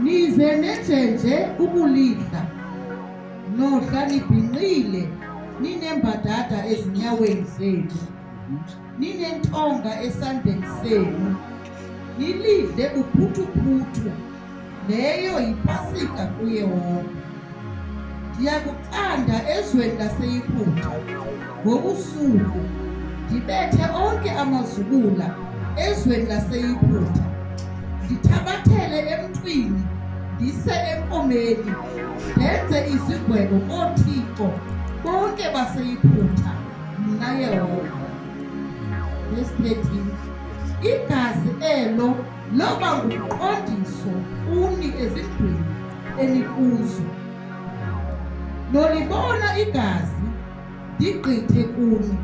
nize nenjenje ukulidla nohla nibhinqile ninembadada ezinyaweni zenu ninentonga esandleni senu nilidle uphuthuphuthu leyo yipasika kuYehova. Ndiyakuthanda ezweni laseYiphutha ngobusuku ndibethe onke amazubula ezweni laseYiphutha ndithabathele emntwini ndise enkomeni ndenze izigwebo koothixo bonke baseYiphutha mna Yehova. Verse 13. Igazi elo loba ngumqondiso kuni ezindlwini enikuzo. Nolibona igazi ndigqithe kuni.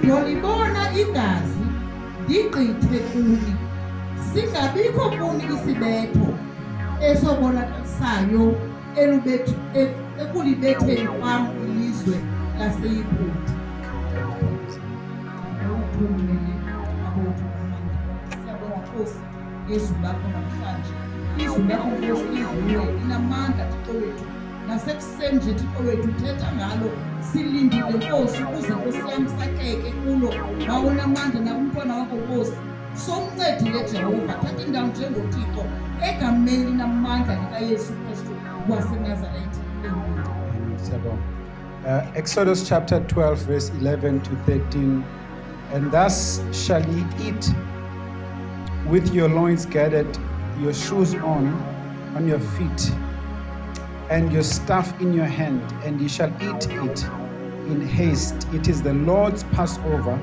Nolibona igazi ndigqithe kuni. Singabikho kuni isibetho esobonakalisayo ekulibetheni kwam ilizwe laseYiphutha. Izwi lakho namhlanje, izwi lakho Nkosi livuye linamandla Thixo wethu, nasekuseni nje Thixo wethu uthetha ngalo silindile Nkosi ukuze Nkosi yam sakheke kulo bawunamandla nakumntwana wakho Nkosi somncedile Jehova. Thatha indawo njengoThixo egameni linamandla likaYesu Kristu waseNazaretha. Exodus chapter 12 verse 11 to 13. And thus shall ye eat with your loins gathered, your shoes on your feet, and your staff in your hand, and ye shall eat it in haste. It is the Lord's Passover,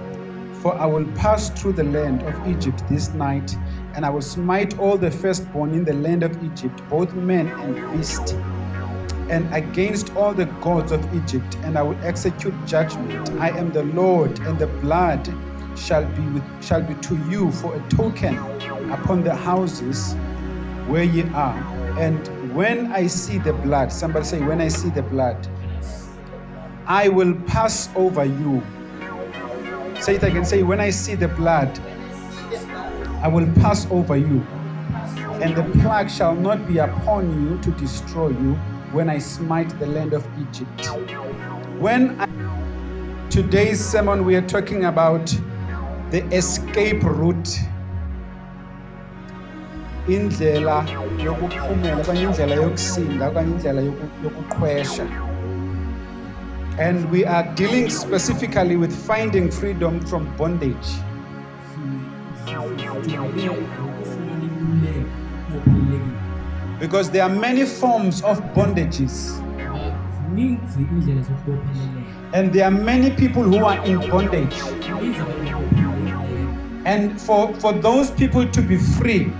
for I will pass through the land of Egypt this night, and I will smite all the firstborn in the land of Egypt, both men and beast, and against all the gods of Egypt, and I will execute judgment. I am the Lord, and the blood shall be to you for a token upon the houses where ye are. And when I see the blood, somebody say, when I see the blood, I will pass over you. Say it again, say, when I see the blood, I will pass over you, and the plague shall not be upon you to destroy you when I smite the land of Egypt. Today's sermon, we are talking about the escape route. Indlela yokuphumela kanye indlela yokusinda kanye indlela yokuqhwesha. And we are dealing specifically with finding freedom from bondage. Because there are many forms of bondages. And there are many people who are in bondage. And for those people to be free,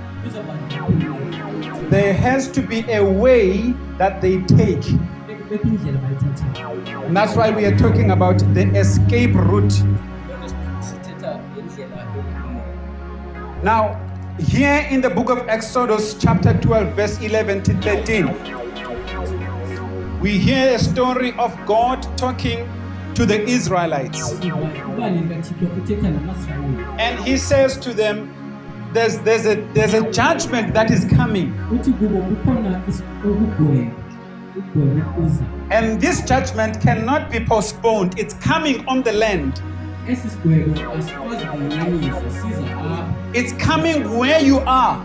there has to be a way that they take. And that's why we are talking about the escape route. Now, here in the book of Exodus chapter 12 verse 11 to 13, we hear a story of God talking to the Israelites. And he says to them, there's a judgment that is coming. And this judgment cannot be postponed. It's coming on the land. It's coming where you are.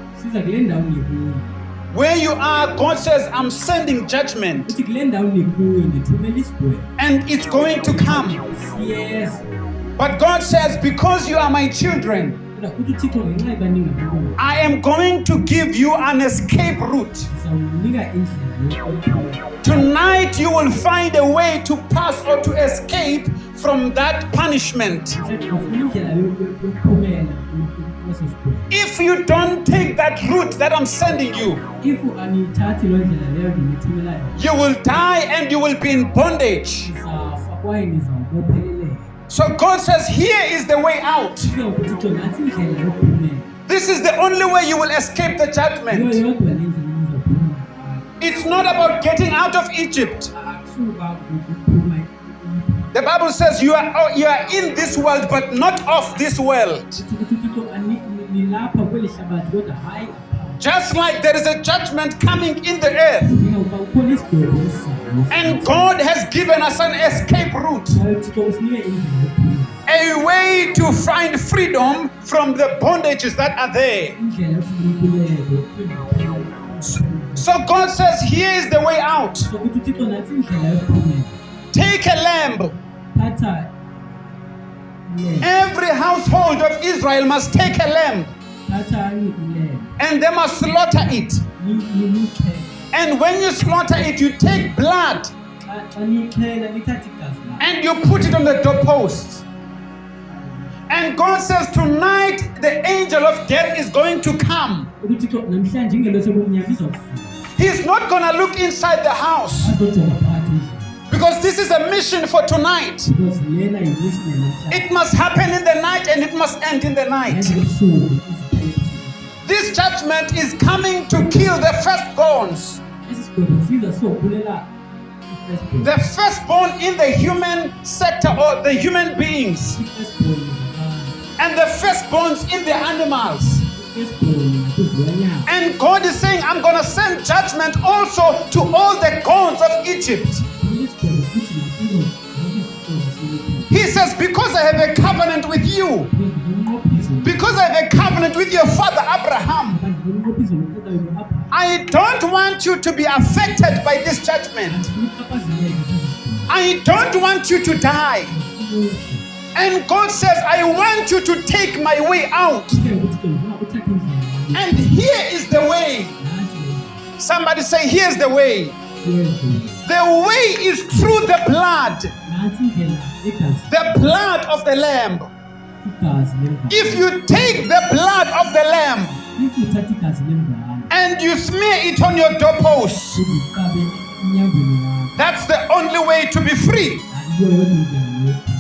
Where you are, God says, I'm sending judgment. And it's going to come. Yes. But God says, because you are my children, I am going to give you an escape route. Tonight you will find a way to pass or to escape from that punishment. If you don't take that route that I'm sending you, you will die and you will be in bondage. So God says, here is the way out. This is the only way you will escape the judgment. It's not about getting out of Egypt. The Bible says you are in this world, but not of this world. Just like there is a judgment coming in the earth, njengokuba ukhona isigwebo esizayo, and God has given us an escape route, uThixo usinike indlela yokuphila, a way to find freedom from the bondages that are there. indlela yokufuna inkululeko. So God says, here is the way out. So kuthi uThixo nathi indlela yokuphila. Take a lamb. Thatha ilembu, Every household of Israel must take a lamb, thatha ilembu, and they must slaughter it. niyikhele. And when you slaughter it, you take blood Xa niyikhela nithathe igazi layo. and you put it on the doorposts. And God says, tonight the angel of death is going to come. UThixo namhlanje ingelosi yobumnyama izofika. He's not going to look inside the house, Azojonga phakathi endlini. because this is a mission for tonight. Because lena yimishini namhlanje. It must happen in the night and it must end in the night. Yenze ebusuku, iziphelele. This judgment is coming to kill the firstborns. Esi sigwebo siza sizobulela i-firstborn. The firstborn in the human sector, or the human beings, I-firstborn ngabantu. and the firstborns in the animals. I-firstborn nakuzilwanyana. And God is saying, I'm going to send judgment also to all the gods of Egypt. Lesi sigwebo sithi nakuzo zonke izigwebo zaseYibhithe. He says, because I have a covenant with you, Nginomnqophiso. because I have a covenant with your father Abraham, Nginomnqophiso notata wenu Abraham. I don't want you to be affected by this judgment. Andifuni uchaphazeleke zezi zigwebo. I don't want you to die. Andifuni ufe. And God says, I want you to take my way out. Ke uThixo ndifuna uthathe indlela yami. And here is the way. Nathi Somebody say, here's the way. yendlela. The way is through the blood, Nathi indlela yegazi. the blood of the lamb. Igazi lemvana. If you take the blood of the lamb If uthatha igazi lemvana, and you smear it on your doorposts, uziqabe emnyangweni wakho. that's the only way to be free. Yiyo yodwa indlela yokuphila.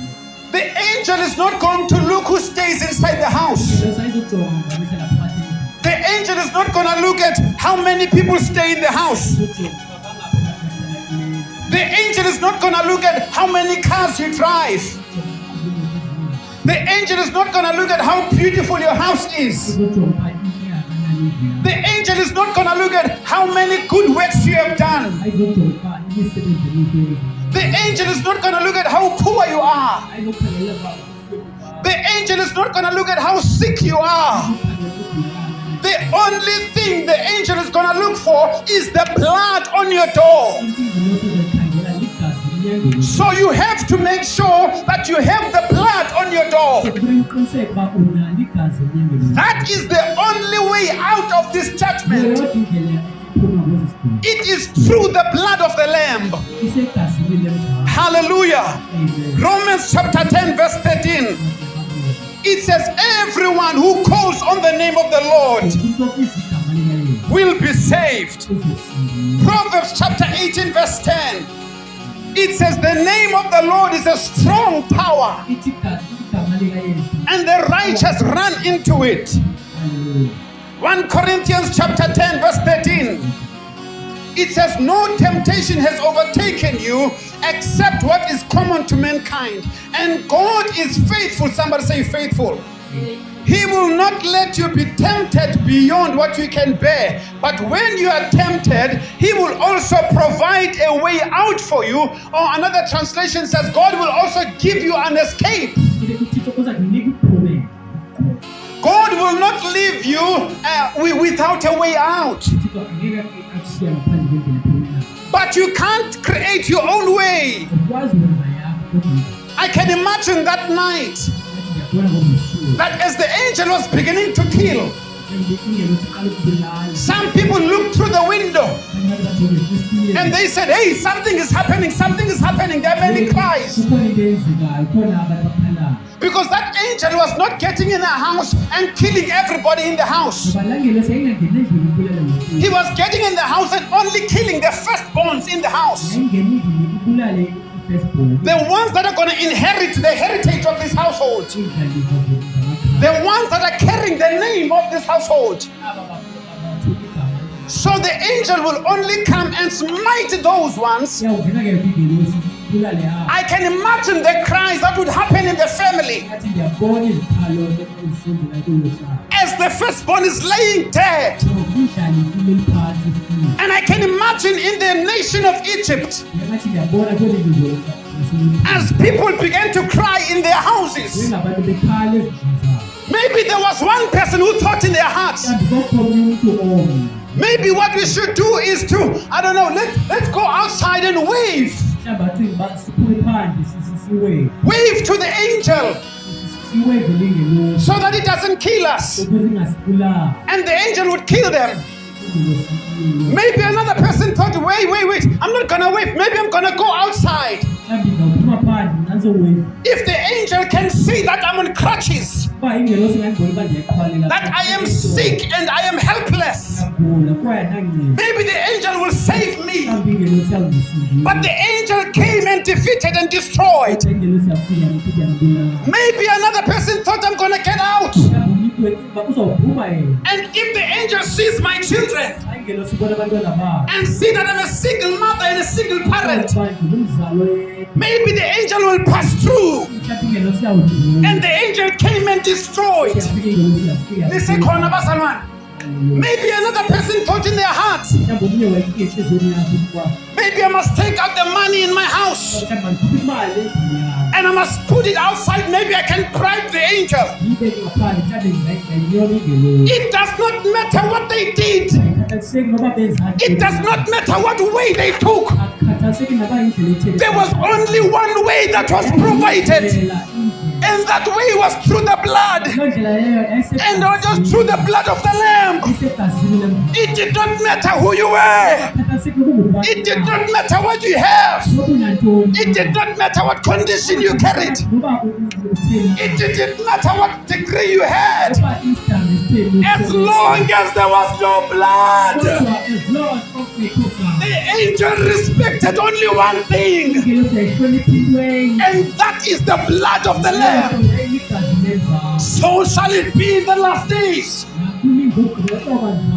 The angel is not going to look who stays inside the house. Ingelosi ayizojonga ngubani ohlala phakathi endlini. The angel is not going to look at how many people stay in the house. Izojonga uba bangaphi abantu abahlalayo. The angel is not going to look at how many cars you drive. Izojonga uba iimoto ezininzi. The angel is not going to look at how beautiful your house is. Izojonga uba intle kangakanani indlu yakho. The angel is not going to look at how many good works you have done. Ayizojonga uba imisebenzi emihle oyenzayo. The angel is not going to look at how poor you are. Ayizokhangelela uba ubuhlobo bakho. The angel is not going to look at how sick you are. Ayizokhangelela ukugula kangakanani. The only thing the angel is going to look for is the blood on your door. Into ingelosi ezoyikhangela ligazi emnyangweni. So you have to make sure that you have the blood on your door. Kufuneka uqiniseke uba unalo igazi emnyangweni wakho. That is the only way out of this Yiyo judgment. yodwa indlela ephuma kwezi zigwebo. It is through the blood of the Lamb. Isegazini lemvana. Hallelujah. Amen. Romans chapter 10 verse 13. It says, everyone who calls on the name of the Lord will be saved. Proverbs chapter 18 verse 10. It says, the name of the Lord is a strong power, and the righteous run into it. 1 Corinthians chapter 10 verse 13. It says, no temptation has overtaken you except what is common to mankind. And God is faithful. Somebody say faithful. He will not let you be tempted beyond what you can bear. But when you are tempted, He will also provide a way out for you. Or another translation says, God will also give you an escape. God will not leave you without a way out. But you can't create your own way. I can imagine that night that as the angel was beginning to kill, some people looked through the window and they said, hey, something is happening, something is happening. There are many cries. Because that angel was not getting in a house and killing everybody in the house. He was getting in the house and only killing the firstborns in the house. The ones that are going to inherit the heritage of this household. The ones that are carrying the name of this household. So the angel will only come and smite those ones I can imagine the cries that would happen in the family as the firstborn is laying dead. And I can imagine in the nation of Egypt, as people began to cry in their houses, maybe there was one person who thought in their hearts, maybe what we should do is to, I don't know, let's go outside and wave. Wave to the angel so that it doesn't kill us. And the angel would kill them. Maybe another person thought, wait, I'm not gonna wave, maybe I'm gonna go outside. If the angel can see that I'm on crutches, that I am sick and I am helpless, maybe the angel will save me. But the angel came and defeated and destroyed. Maybe another person thought, I'm gonna get out. And if the angel sees my children and see that I'm a single mother and a single parent, maybe the angel will pass through. And the angel came and destroyed. Maybe another person thought in their heart, maybe I must take out the money in my house and I must put it outside. Maybe I can bribe the angel. It does not matter what they did. It does not matter what way they took. There was only one way that was provided. And that way was through the blood. And not just through the blood of the Lamb. It did not matter who you were. It did not matter what you have. It did not matter what condition you carried. It didn't matter what degree you had. As long as there was no blood. The angel respected only one thing. And that is the blood of the Lamb. So shall it be in the last days,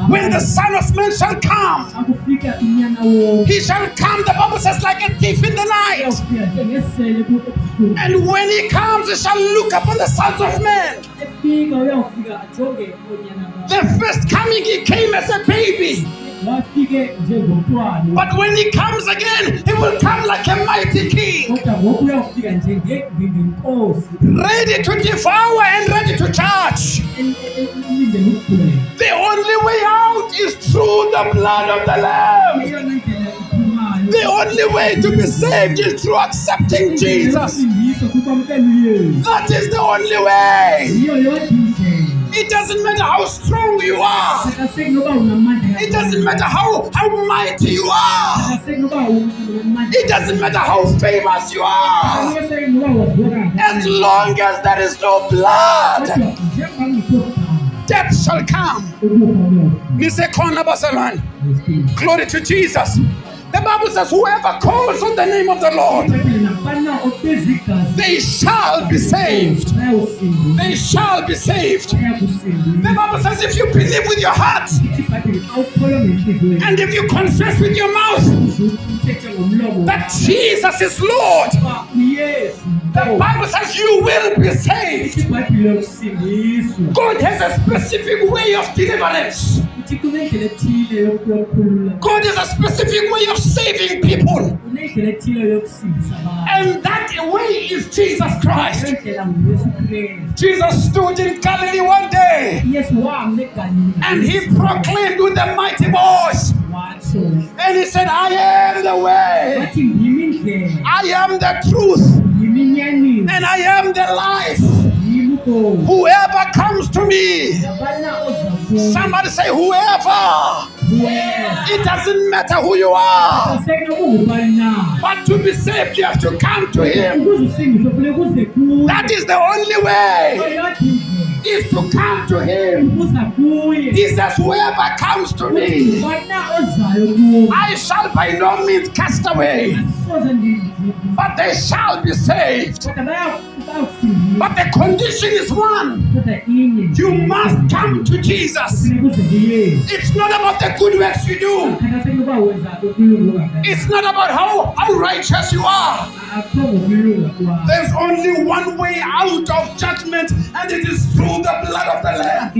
when the Son of Man shall come. He shall come, the Bible says, like a thief in the night. And when he comes, he shall look upon the sons of men. The first coming, he came as a baby. But when he comes again, he will come like a mighty king, ready to devour and ready to charge. The only way out is through the blood of the Lamb. The only way to be saved is through accepting Jesus. That is the only way. It doesn't matter how strong you are. It doesn't matter how mighty you are. It doesn't matter how famous you are. As long as there is no blood, death shall come. Glory to Jesus. The Bible says, whoever calls on the name of the Lord, they shall be saved. They shall be saved. The Bible says, if you believe with your heart and if you confess with your mouth that Jesus is Lord, the Bible says you will be saved. God has a specific way of deliverance. God has a specific way of saving people. And that way is Jesus Christ. Jesus stood in Galilee one day and he proclaimed with a mighty voice. And he said, I am the way, I am the truth, and I am the life. Whoever comes to me, somebody say whoever. It doesn't matter who you are, but to be saved you have to come to him. That is the only way, is to come to him. He says, whoever comes to me, I shall by no means cast away, but they shall be saved. But the condition is one. You must come to Jesus. It's not about the good works you do. It's not about how righteous you are. There's only one way out of judgment, and it is through the blood of the Lamb.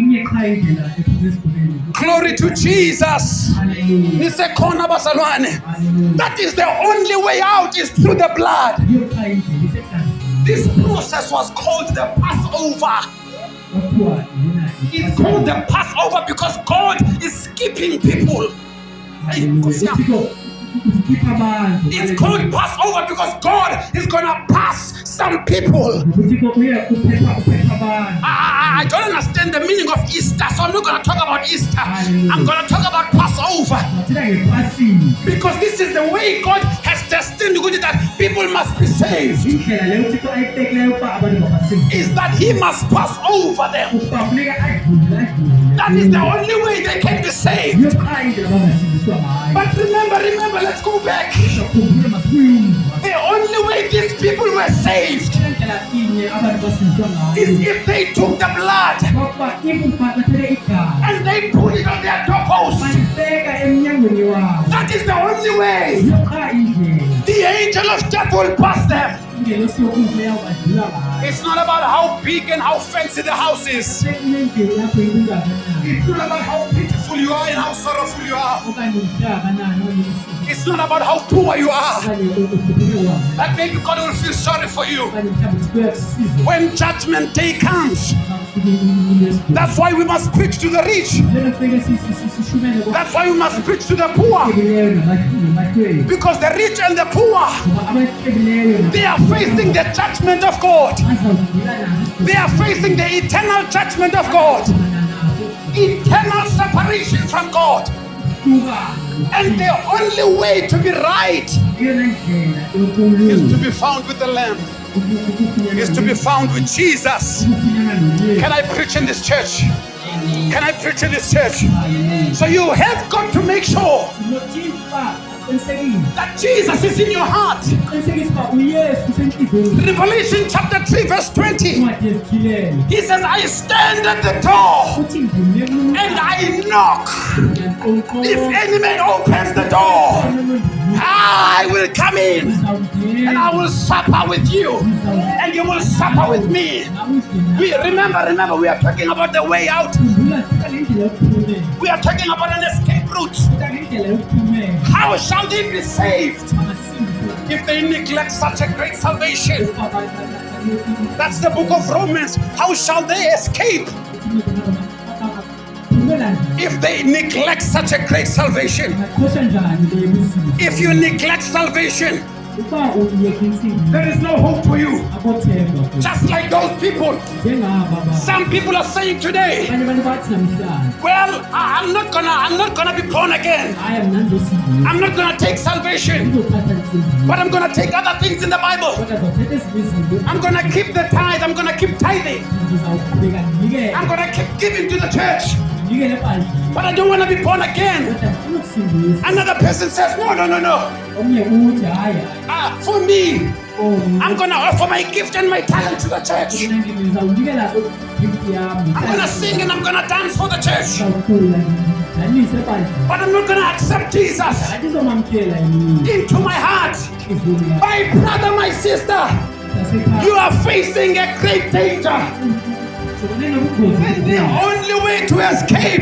Glory to Jesus. That is the only way out, is through the blood. This process was called the Passover. It's called the Passover because God is skipping people. It's called Passover because God is going to pass some people. I don't understand the meaning of Easter, so I'm not going to talk about Easter. I'm going to talk about Passover. Because this is the way God has destined that people must be saved. Is that He must pass over them. That is the only way they can be saved. But remember, let's go back. The only way these people were saved is if they took the blood and they put it on their doorpost. That is the only way. The angel of death will pass them. It's not about how big and how fancy the house is. It's not about how beautiful you are and how sorrowful you are. It's not about how poor you are. That maybe God will feel sorry for you when judgment day comes. That's why we must preach to the rich. That's why we must preach to the poor. Because the rich and the poor, they are facing the judgment of God. They are facing the eternal judgment of God. Eternal separation from God. And the only way to be right is to be found with the Lamb. Is to be found with Jesus. Can I preach in this church? Can I preach in this church? So you have got to make sure that Jesus is in your heart. Revelation chapter 3 verse 20. He says, I stand at the door and I knock. If any man opens the door, I will come in and I will supper with you and you will supper with me. We remember, we are talking about the way out. We are talking about an escape route. How shall they be saved if they neglect such a great salvation? That's the book of Romans. How shall they escape if they neglect such a great salvation? If you neglect salvation, there is no hope for you. Just like those people. Some people are saying today, well, I'm not gonna be born again. I'm not gonna take salvation, but I'm gonna take other things in the Bible. I'm gonna keep the tithe. I'm gonna keep tithing. I'm gonna keep giving to the church, but I don't want to be born again. Another person says, no. For me, I'm going to offer my gift and my talent to the church. I'm going to sing and I'm going to dance for the church. But I'm not going to accept Jesus into my heart. My brother, my sister, you are facing a great danger. And the only way to escape,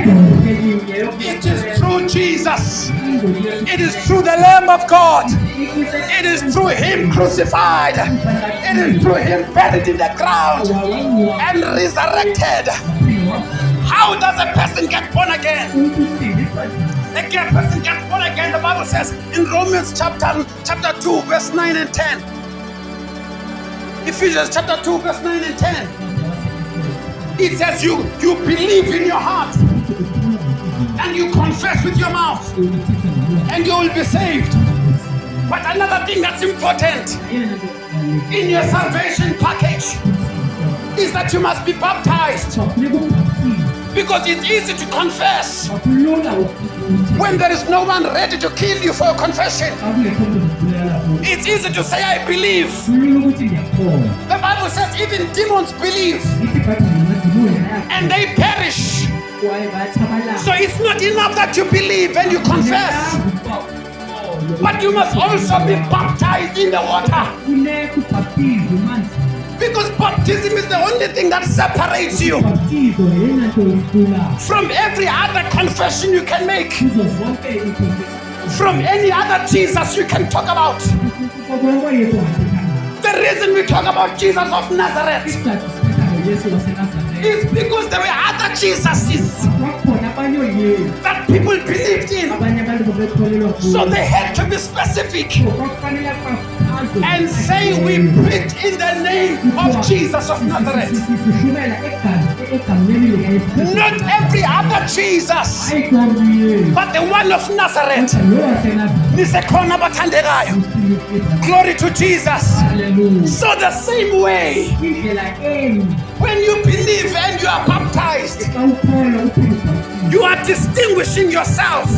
it is through Jesus. It is through the Lamb of God. It is through Him crucified. It is through Him buried in the ground and resurrected. How does a person get born again? A person gets born again, the Bible says in Romans chapter 2 verse 9 and 10. Ephesians chapter 2 verse 9 and 10. It says you believe in your heart and you confess with your mouth and you will be saved. But another thing that's important in your salvation package is that you must be baptized. Because it's easy to confess When there is no one ready to kill you for your confession, it's easy to say, I believe. The Bible says even demons believe and they perish. So it's not enough that you believe and you confess, but you must also be baptized in the water. Because baptism is the only thing that separates you from every other confession you can make, from any other Jesus you can talk about. The reason we talk about Jesus of Nazareth is because there were other Jesuses that people believed in. So they had to be specific and say, we preach in the name of Jesus of Nazareth. Not every other Jesus, but the one of Nazareth. Glory to Jesus. So the same way, when you believe and you are baptized, you are distinguishing yourself.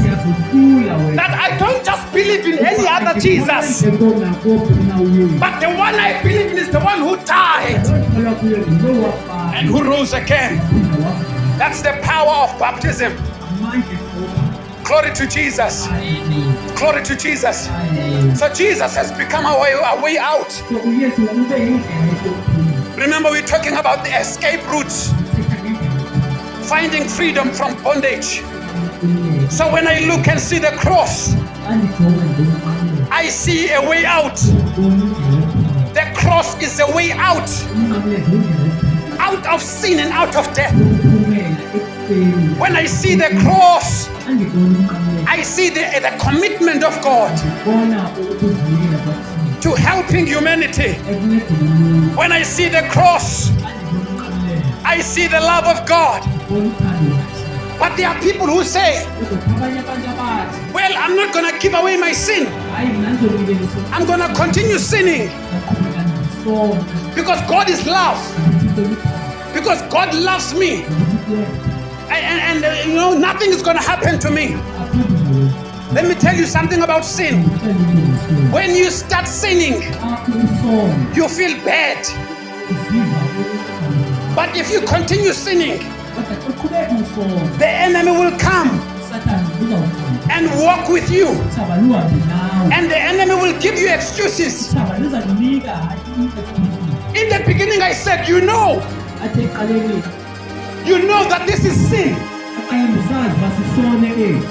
That I don't just believe in any other Jesus, but the one I believe in is the one who died and who rose again. That's the power of baptism. Glory to Jesus. Glory to Jesus. So Jesus has become a way out. Remember, we're talking about the escape routes, finding freedom from bondage. So when I look and see the cross, I see a way out. The cross is a way out of sin and out of death. When I see the cross, I see the commitment of God to helping humanity. When I see the cross, I see the love of God. But there are people who say, well, I'm not going to give away my sin. I'm going to continue sinning because God is love. Because God loves me. And you know, nothing is going to happen to me. Let me tell you something about sin. When you start sinning, you feel bad. But if you continue sinning, the enemy will come and walk with you. And the enemy will give you excuses. In the beginning I said, you know that this is sin.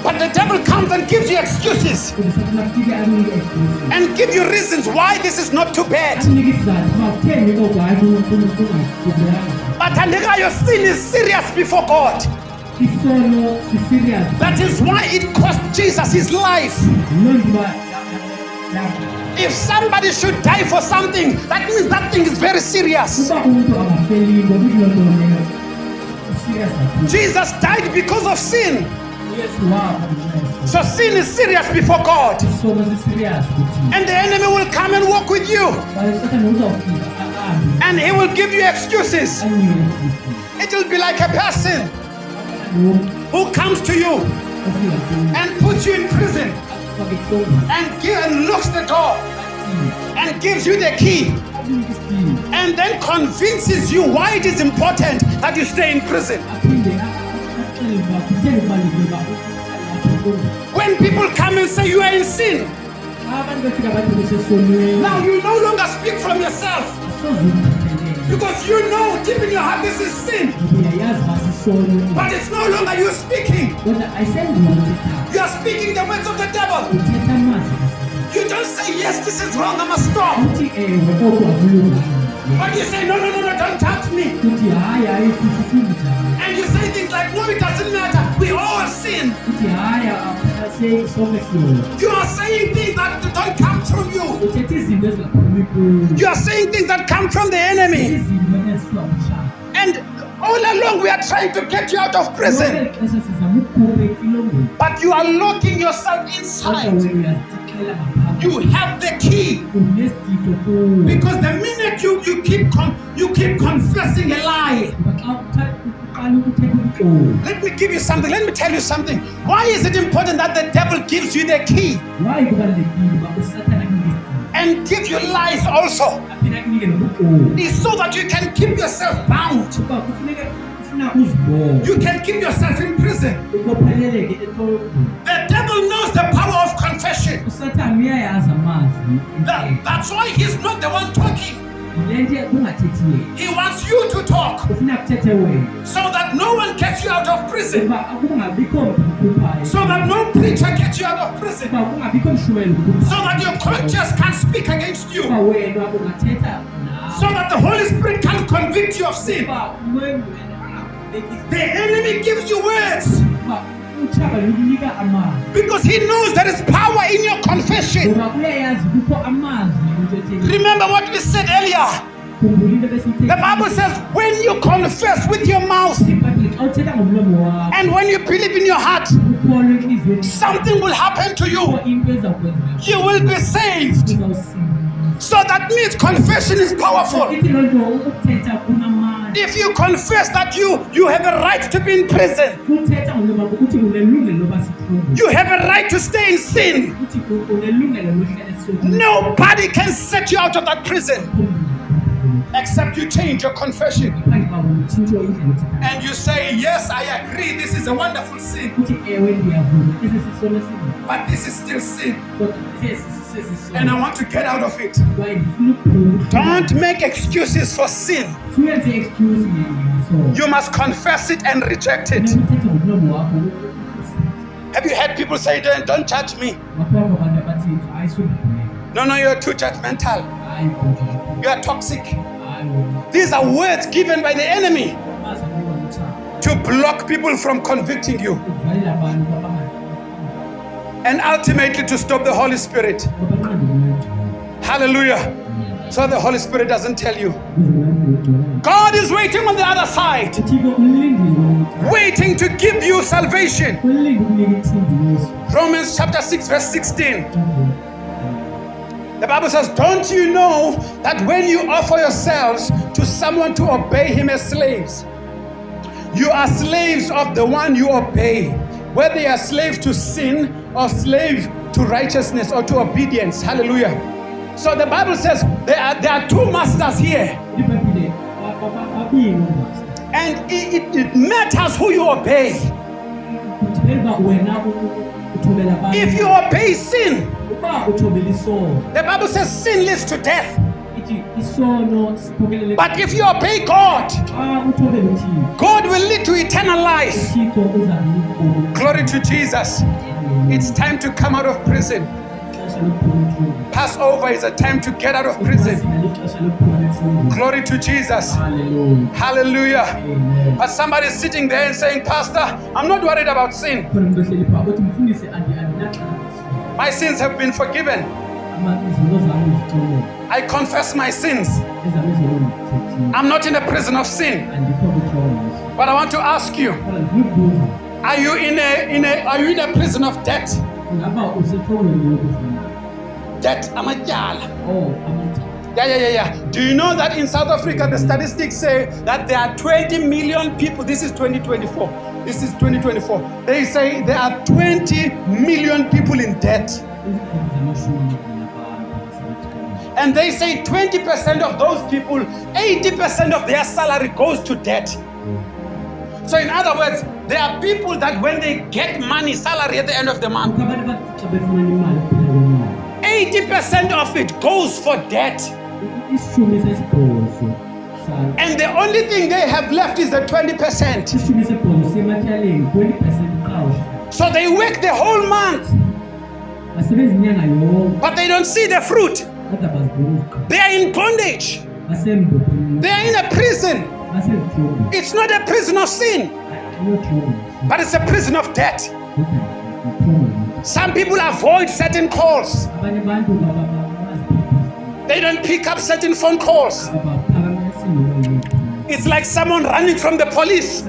But the devil comes and gives you excuses and give you reasons why this is not too bad. But your sin is serious before God. That is why it cost Jesus his life. If somebody should die for something, that means that thing is very serious. Jesus died because of sin. So sin is serious before God. And the enemy will come and walk with you. And he will give you excuses. It will be like a person who comes to you and puts you in prison and locks the door and gives you the key and then convinces you why it is important that you stay in prison. When people come and say you are in sin, now you no longer speak from yourself, because you know deep in your heart this is sin. But it's no longer you speaking. You are speaking the words of the devil. You don't say, yes, this is wrong, I must stop. But you say, no, don't touch me. And you say things like, no, it doesn't matter. We all sin. You are saying things that don't come from you. You are saying things that come from the enemy. And all along we are trying to get you out of prison. But you are locking yourself inside. You have the key. Because the minute you keep confessing a lie, Let me give you something. Let me tell you something. Why is it important that the devil gives you the key and give you lies also? It's so that you can keep yourself bound. You can keep yourself in prison. The devil knows the power of confession. That's why he's not the one talking. He wants you to talk so that no one gets you out of prison, so that no preacher gets you out of prison, so that your conscience can't speak against you, so that the Holy Spirit can't convict you of sin. The enemy gives you words because he knows there is power in your confession. Remember what we said earlier. The Bible says when you confess with your mouth and when you believe in your heart, something will happen to you. You will be saved. So that means confession is powerful. If you confess that you have a right to be in prison, you have a right to stay in sin, nobody can set you out of that prison except you change your confession and you say, yes, I agree, this is a wonderful sin, but this is still sin and I want to get out of it. Don't make excuses for sin. You must confess it and reject it. Have you heard people say, don't judge me? No, you're too judgmental. You are toxic. These are words given by the enemy to block people from convicting you and ultimately to stop the Holy Spirit. Hallelujah. So the Holy Spirit doesn't tell you. God is waiting on the other side, waiting to give you salvation. Romans chapter 6 verse 16. The Bible says, don't you know that when you offer yourselves to someone to obey him as slaves, you are slaves of the one you obey, whether you are slave to sin or slave to righteousness or to obedience. Hallelujah. So the Bible says there are two masters here. And it matters who you obey. If you obey sin, the Bible says sin leads to death. But if you obey God, God will lead to eternal life. Glory to Jesus. It's time to come out of prison. Passover is a time to get out of prison. Glory to Jesus. Hallelujah. But somebody is sitting there and saying, Pastor, I'm not worried about sin. My sins have been forgiven. I confess my sins. I'm not in a prison of sin. But I want to ask you, are you in a prison of debt? Debt, Yeah. Do you know that in South Africa, the statistics say that there are 20 million people. This is 2024. This is 2024. They say there are 20 million people in debt. And they say 20% of those people, 80% of their salary goes to debt. So in other words, there are people that when they get money, salary at the end of the month, 80% of it goes for debt. And the only thing they have left is the 20%. So they work the whole month, but they don't see the fruit. They are in bondage. They are in a prison. It's not a prison of sin, but it's a prison of debt. Some people avoid certain calls. They don't pick up certain phone calls. It's like someone running from the police.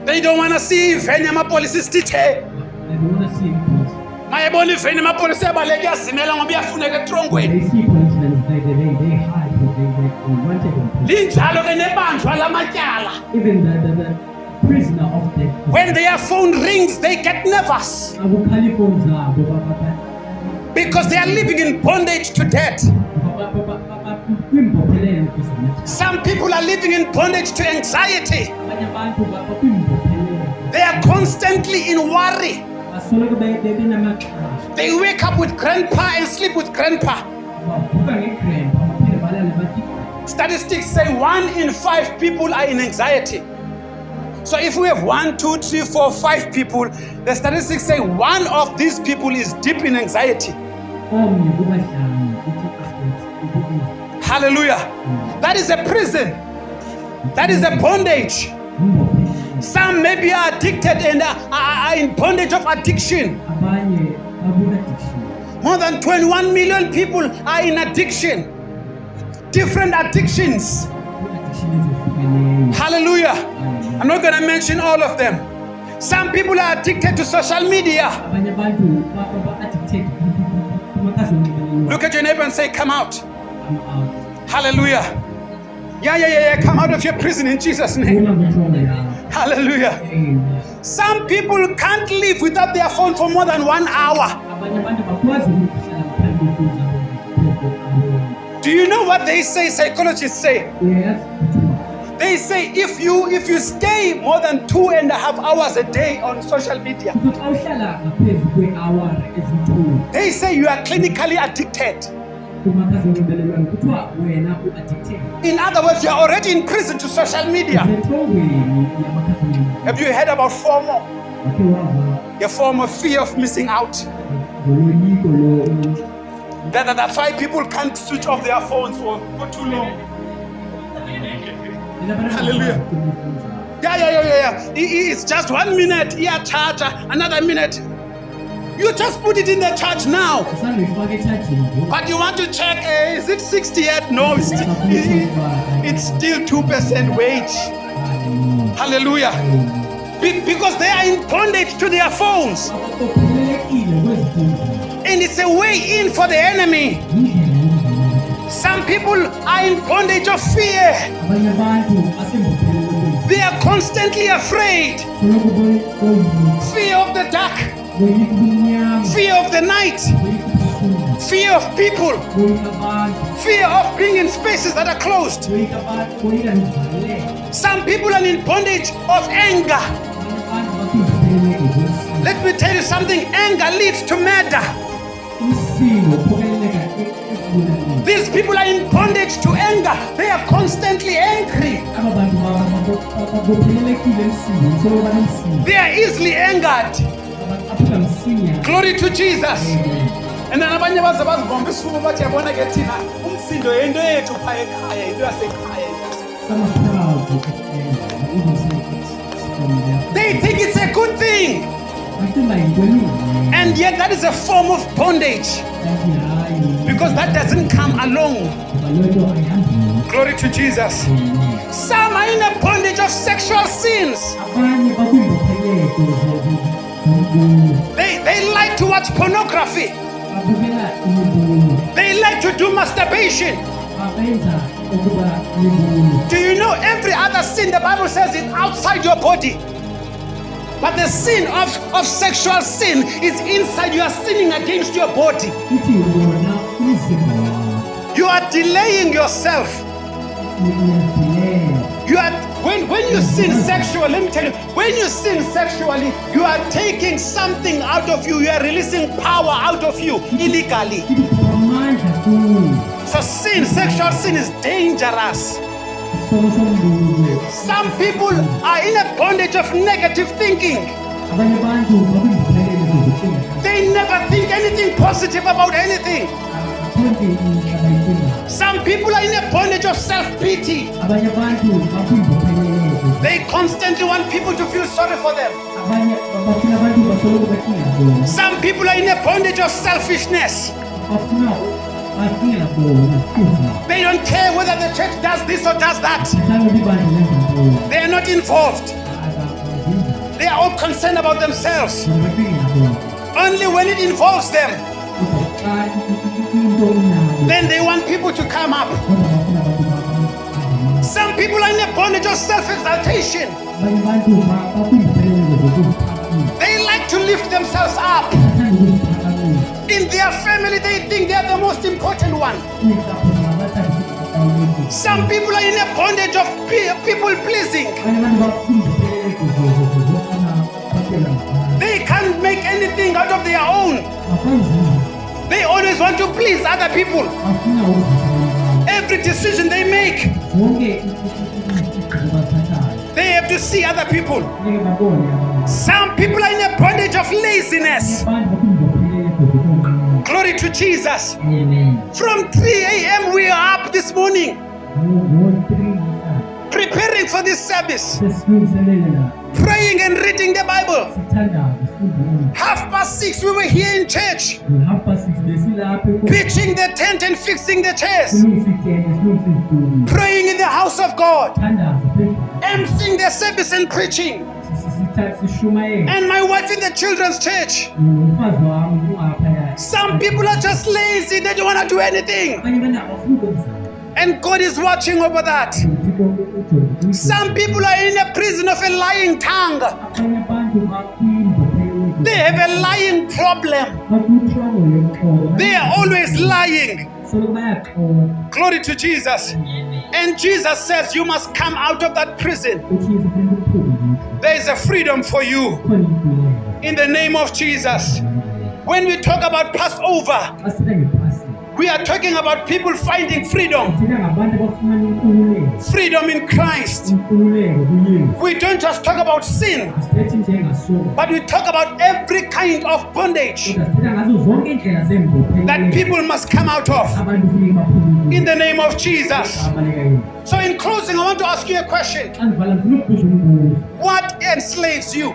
They don't want to see Venyama police stitche. wanted him. Linjalo ke nebanjwa lamatyala. Even the prisoner of death. When their phone rings, they get nervous because they are living in bondage to debt. Some people are living in bondage to anxiety. They are constantly in worry. They wake up with grandpa and sleep with grandpa. Statistics say 1 in 5 people are in anxiety. So if we have 1, 2, 3, 4, 5 people, the statistics say 1 of these people is deep in anxiety. Hallelujah. That is a prison. That is a bondage. Some maybe are addicted and are in bondage of addiction. More than 21 million people are in addiction. Different addictions. Hallelujah. I'm not going to mention all of them. Some people are addicted to social media. Look at your neighbor and say, come out. Hallelujah. Yeah. Come out of your prison in Jesus' name. Hallelujah. Some people can't live without their phone for more than 1 hour. Do you know what they say, psychologists say? They say if you stay more than 2.5 hours a day on social media, they say you are clinically addicted. In other words, you are already in prison to social media. Have you heard about FOMO? Your form of fear of missing out. That's why people can't switch off their phones for too long. Hallelujah. Yeah. It's just 1 minute, charge, another minute. You just put it in the charge now. But you want to check, is it 60 yet? No, it's still 2% weight. Hallelujah. Because they are in bondage to their phones. And it's a way in for the enemy. Some people are in bondage of fear. They are constantly afraid. Fear of the dark. Fear of the night. Fear of people. Fear of being in spaces that are closed. Some people are in bondage of anger. Let me tell you something. Anger leads to murder. These people are in bondage to anger. They are constantly angry. They are easily angered. Glory to Jesus. And then abanye bazibomba isifuba bathi yabona ke thina umsindo yento yethu pha ekhaya into yasekhaya. They think it's a good thing. And yet that is a form of bondage. Because that doesn't come along. Glory to Jesus. Some are in a bondage of sexual sins. They like to watch pornography. They like to do masturbation. Do you know every other sin the Bible says is outside your body? But the sin of sexual sin is inside. You are sinning against your body. You are delaying yourself. When you sin sexually, let me tell you, when you sin sexually, you are taking something out of you. You are releasing power out of you illegally. So sexual sin is dangerous. Some people are in a bondage of negative thinking. They never think anything positive about anything. Some people are in a bondage of self-pity. They constantly want people to feel sorry for them. Some people are in a bondage of selfishness. They don't care whether the church does this or does that. They are not involved. They are all concerned about themselves. Only when it involves them. then they want people to come up. Some people are in a bondage of self-exaltation. They like to lift themselves up. In their family, they think they are the most important one. Some people are in a bondage of people pleasing. They can't make anything out of their own. They always want to please other people. Every decision they make, they have to see other people. Some people are in a bondage of laziness. Glory to Jesus. From 3 a.m. we are up this morning, preparing for this service, praying and reading the Bible. 6:30 we were here in church, pitching the tent and fixing the chairs, praying in the house of God, emceeing the service and preaching, and my wife in the children's church. Some people are just lazy, they don't want to do anything, and God is watching over that. Some people are in a prison of a lying tongue. They have a lying problem. They are always lying. Glory to Jesus. And Jesus says you must come out of that prison. There is a freedom for you in the name of Jesus. When we talk about Passover, we are talking about people finding freedom. Freedom in Christ. We don't just talk about sin, but we talk about every kind of bondage that people must come out of in the name of Jesus. So in closing, I want to ask you a question. What enslaves you?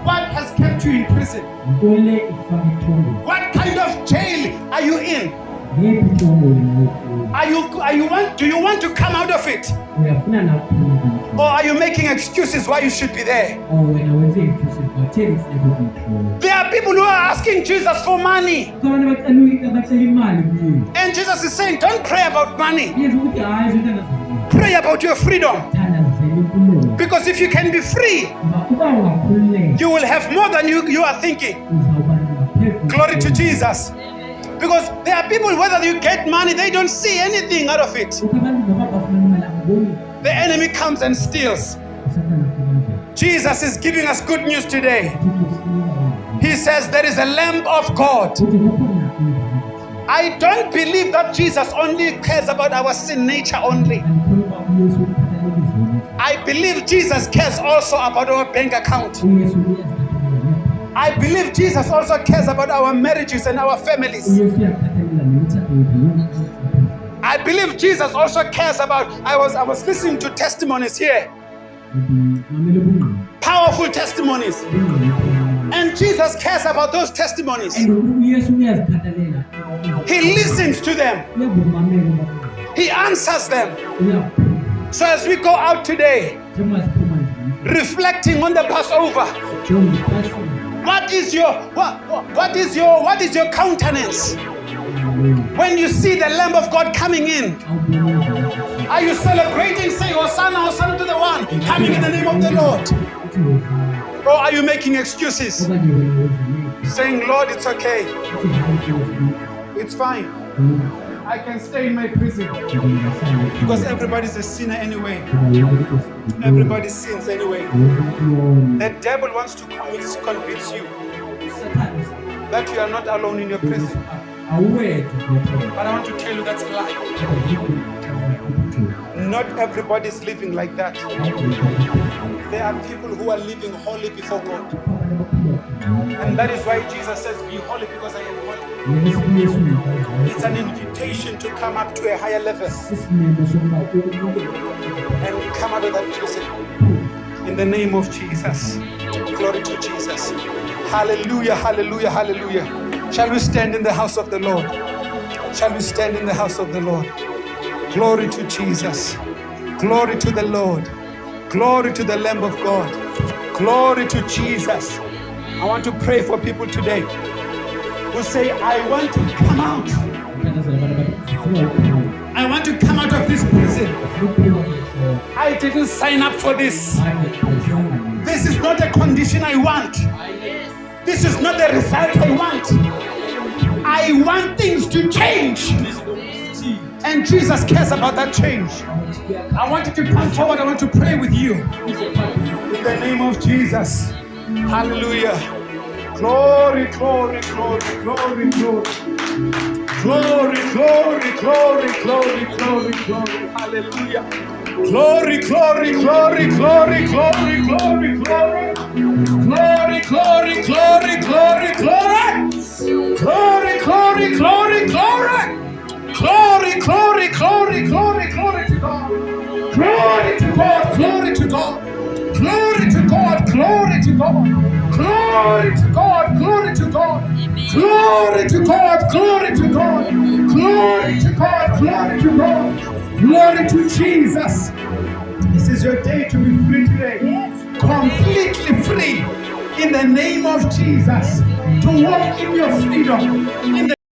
What has kept you in prison? What kind of jail are you in? Do you want to come out of it? Or are you making excuses why you should be there? There are people who are asking Jesus for money. And Jesus is saying, don't pray about money. Pray about your freedom. Because if you can be free, you will have more than you are thinking. Glory to Jesus. Because there are people, whether you get money, they don't see anything out of it. The enemy comes and steals. Jesus is giving us good news today. He says there is a Lamb of God. I don't believe that Jesus only cares about our sin nature only. I believe Jesus cares also about our bank account. I believe Jesus also cares about our marriages and our families. I believe Jesus also cares about, I was listening to testimonies here. Powerful testimonies. And Jesus cares about those testimonies. He listens to them. He answers them. So as we go out today, reflecting on the Passover, what is your countenance when you see the Lamb of God coming in? Are you celebrating, saying Hosanna, Hosanna to the one coming in the name of the Lord? Or are you making excuses, saying, Lord, it's okay, it's fine, I can stay in my prison, because everybody's a sinner anyway. Everybody sins anyway. The devil wants to convince you that you are not alone in your prison. But I want to tell you that's a lie. Not everybody is living like that. There are people who are living holy before God. And that is why Jesus says, be holy because I am holy. It's an invitation to come up to a higher level and come out of that prison. In the name of Jesus. Glory to Jesus. Hallelujah, hallelujah, hallelujah. Shall we stand in the house of the Lord? Shall we stand in the house of the Lord? Glory to Jesus. Glory to the Lord. Glory to the Lamb of God. Glory to Jesus. I want to pray for people today. who say, I want to come out. I want to come out of this prison. I didn't sign up for this. This is not a condition I want. This is not the result I want. I want things to change. And Jesus cares about that change. I want you to come forward. I want to pray with you. In the name of Jesus. Hallelujah. Glory, glory, glory, glory, glory. Glory, glory, glory, glory, glory, glory. Hallelujah. Glory, glory, glory, glory, glory, glory, glory. Glory, glory, glory, glory, glory. Glory, glory, glory, glory. Glory, glory, glory, glory, glory to God. Glory to God, glory to God. Glory to God, glory to God. Glory to God, glory to God. Glory to God, glory to God. Glory to God, glory to God. Glory to Jesus. This is your day to be free today. Completely free in the name of Jesus. To walk in your freedom. In the